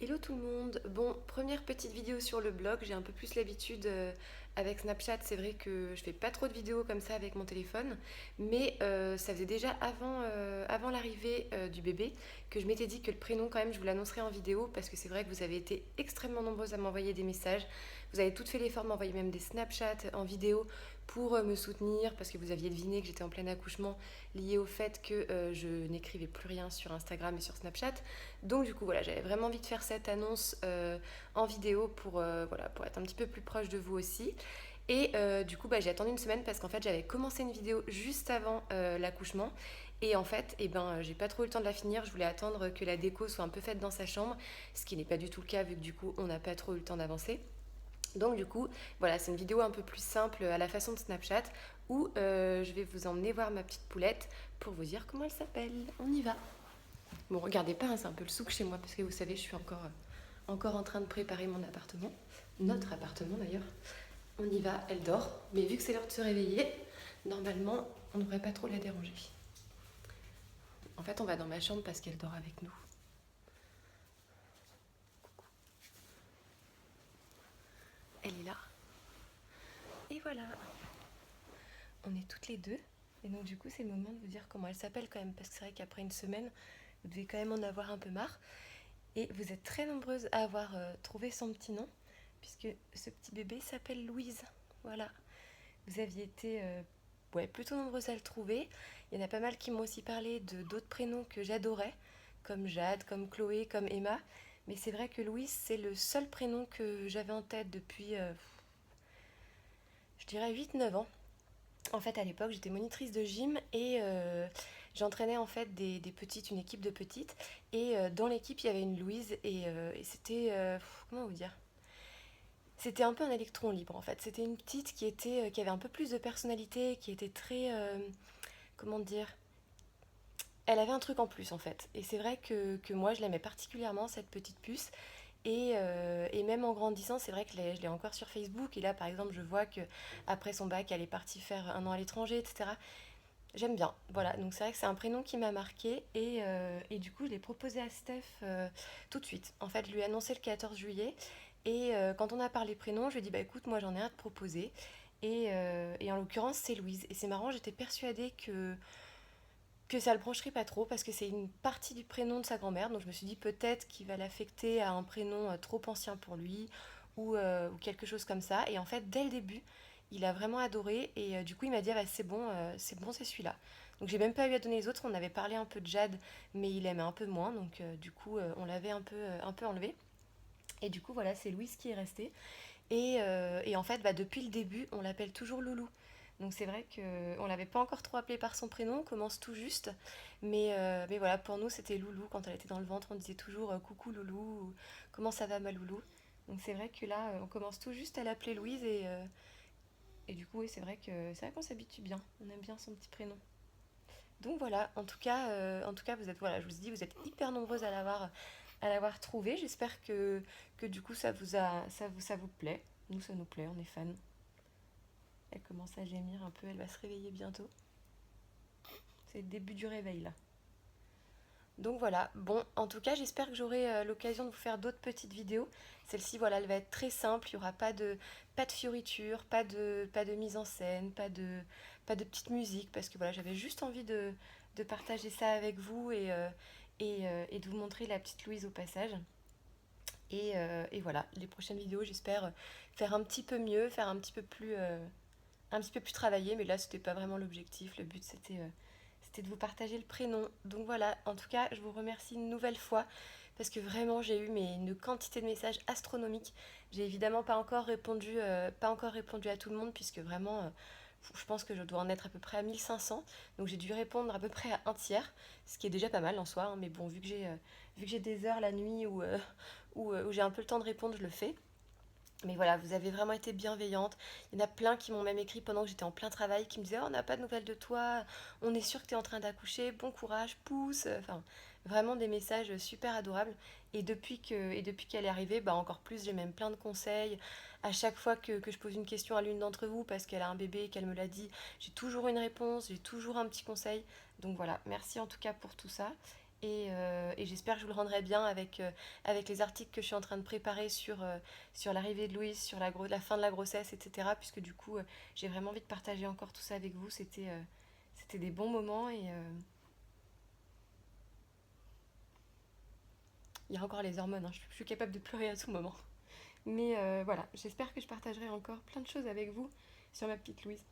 Hello tout le monde. Bon, première petite vidéo sur le blog. J'ai un peu plus l'habitude avec Snapchat. C'est vrai que je fais pas trop de vidéos comme ça avec mon téléphone, mais ça faisait déjà avant l'arrivée du bébé que je m'étais dit que le prénom quand même je vous l'annoncerai en vidéo parce que c'est vrai que vous avez été extrêmement nombreuses à m'envoyer des messages. Vous avez toutes fait l'effort de m'envoyer même des Snapchats en vidéo pour me soutenir parce que vous aviez deviné que j'étais en plein accouchement lié au fait que je n'écrivais plus rien sur Instagram et sur Snapchat. Donc du coup voilà, j'avais vraiment envie de faire cette annonce en vidéo voilà, pour être un petit peu plus proche de vous aussi. Et du coup j'ai attendu une semaine parce qu'en fait j'avais commencé une vidéo juste avant l'accouchement. Et en fait, j'ai pas trop eu le temps de la finir. Je voulais attendre que la déco soit un peu faite dans sa chambre, ce qui n'est pas du tout le cas vu que du coup on n'a pas trop eu le temps d'avancer. Donc du coup, voilà, c'est une vidéo un peu plus simple à la façon de Snapchat où je vais vous emmener voir ma petite poulette pour vous dire comment elle s'appelle. On y va. Bon, regardez pas, hein, c'est un peu le souk chez moi parce que vous savez, je suis encore en train de préparer mon appartement. Notre appartement d'ailleurs. On y va, elle dort. Mais vu que c'est l'heure de se réveiller, normalement, on ne devrait pas trop la déranger. En fait, on va dans ma chambre parce qu'elle dort avec nous. Elle est là. Et voilà. On est toutes les deux. Et donc du coup, c'est le moment de vous dire comment elle s'appelle quand même. Parce que c'est vrai qu'après une semaine, vous devez quand même en avoir un peu marre. Et vous êtes très nombreuses à avoir trouvé son petit nom, puisque ce petit bébé s'appelle Louise. Voilà. Vous aviez été plutôt nombreuses à le trouver. Il y en a pas mal qui m'ont aussi parlé de d'autres prénoms que j'adorais, comme Jade, comme Chloé, comme Emma. Mais c'est vrai que Louise, c'est le seul prénom que j'avais en tête depuis, je dirais, 8-9 ans. En fait, à l'époque, j'étais monitrice de gym et j'entraînais en fait des petites, une équipe de petites. Et dans l'équipe, il y avait une Louise et c'était, comment vous dire, c'était un peu un électron libre en fait. C'était une petite qui avait un peu plus de personnalité, qui était très, comment dire, elle avait un truc en plus en fait. Et c'est vrai que moi, je l'aimais particulièrement cette petite puce. Et même en grandissant, c'est vrai que je l'ai encore sur Facebook. Et là, par exemple, je vois que après son bac, elle est partie faire un an à l'étranger, etc. J'aime bien, voilà. Donc c'est vrai que c'est un prénom qui m'a marqué et du coup je l'ai proposé à Steph tout de suite. En fait, je lui ai annoncé le 14 juillet et quand on a parlé prénom, je lui ai dit bah écoute, moi j'en ai un à te proposer et en l'occurrence c'est Louise. Et c'est marrant, j'étais persuadée que ça le brancherait pas trop parce que c'est une partie du prénom de sa grand-mère, donc je me suis dit peut-être qu'il va l'affecter à un prénom trop ancien pour lui ou quelque chose comme ça. Et en fait, dès le début, il a vraiment adoré et du coup il m'a dit ah, bah, c'est bon, c'est celui-là. Donc j'ai même pas eu à donner les autres, on avait parlé un peu de Jade, mais il aimait un peu moins, donc du coup on l'avait un peu enlevé. Et du coup voilà, c'est Louise qui est resté. Et en fait, depuis le début, on l'appelle toujours Loulou. Donc c'est vrai qu'on ne l'avait pas encore trop appelée par son prénom, on commence tout juste. Mais voilà, pour nous, c'était Loulou. Quand elle était dans le ventre, on disait toujours coucou Loulou, ou comment ça va ma Loulou. Donc c'est vrai que là, on commence tout juste à l'appeler Louise. Et du coup, oui, c'est vrai qu'on s'habitue bien. On aime bien son petit prénom. Donc voilà, en tout cas vous êtes, voilà, je vous dis, vous êtes hyper nombreuses à l'avoir trouvé. J'espère que du coup ça vous plaît. Nous, ça nous plaît, on est fans. Elle commence à gémir un peu, elle va se réveiller bientôt. C'est le début du réveil là. Donc voilà, bon, en tout cas, j'espère que j'aurai l'occasion de vous faire d'autres petites vidéos. Celle-ci, voilà, elle va être très simple, il n'y aura pas de fioritures, pas de mise en scène, pas de petite musique, parce que voilà, j'avais juste envie de partager ça avec vous et de vous montrer la petite Louise au passage. Et voilà, les prochaines vidéos, j'espère faire un petit peu mieux, faire un petit peu plus travaillé, mais là, c'était pas vraiment l'objectif. Le but, c'était de vous partager le prénom. Donc voilà, en tout cas, je vous remercie une nouvelle fois parce que vraiment, j'ai eu une quantité de messages astronomiques. J'ai évidemment pas encore répondu à tout le monde puisque vraiment, je pense que je dois en être à peu près à 1500. Donc j'ai dû répondre à peu près à un tiers, ce qui est déjà pas mal en soi, hein. Mais bon, vu que j'ai des heures la nuit où j'ai un peu le temps de répondre, je le fais. Mais voilà, vous avez vraiment été bienveillante. Il y en a plein qui m'ont même écrit pendant que j'étais en plein travail, qui me disaient: oh, on n'a pas de nouvelles de toi, on est sûr que tu es en train d'accoucher, bon courage, pousse. Enfin, vraiment des messages super adorables. Et depuis qu'elle est arrivée, encore plus, j'ai même plein de conseils. À chaque fois que je pose une question à l'une d'entre vous, parce qu'elle a un bébé et qu'elle me l'a dit, j'ai toujours une réponse, j'ai toujours un petit conseil. Donc voilà, merci en tout cas pour tout ça. Et j'espère que je vous le rendrai bien avec les articles que je suis en train de préparer sur l'arrivée de Louise, sur la fin de la grossesse, etc. Puisque du coup, j'ai vraiment envie de partager encore tout ça avec vous. C'était des bons moments et il y a encore les hormones, hein. Je suis capable de pleurer à tout moment. Mais voilà, j'espère que je partagerai encore plein de choses avec vous sur ma petite Louise.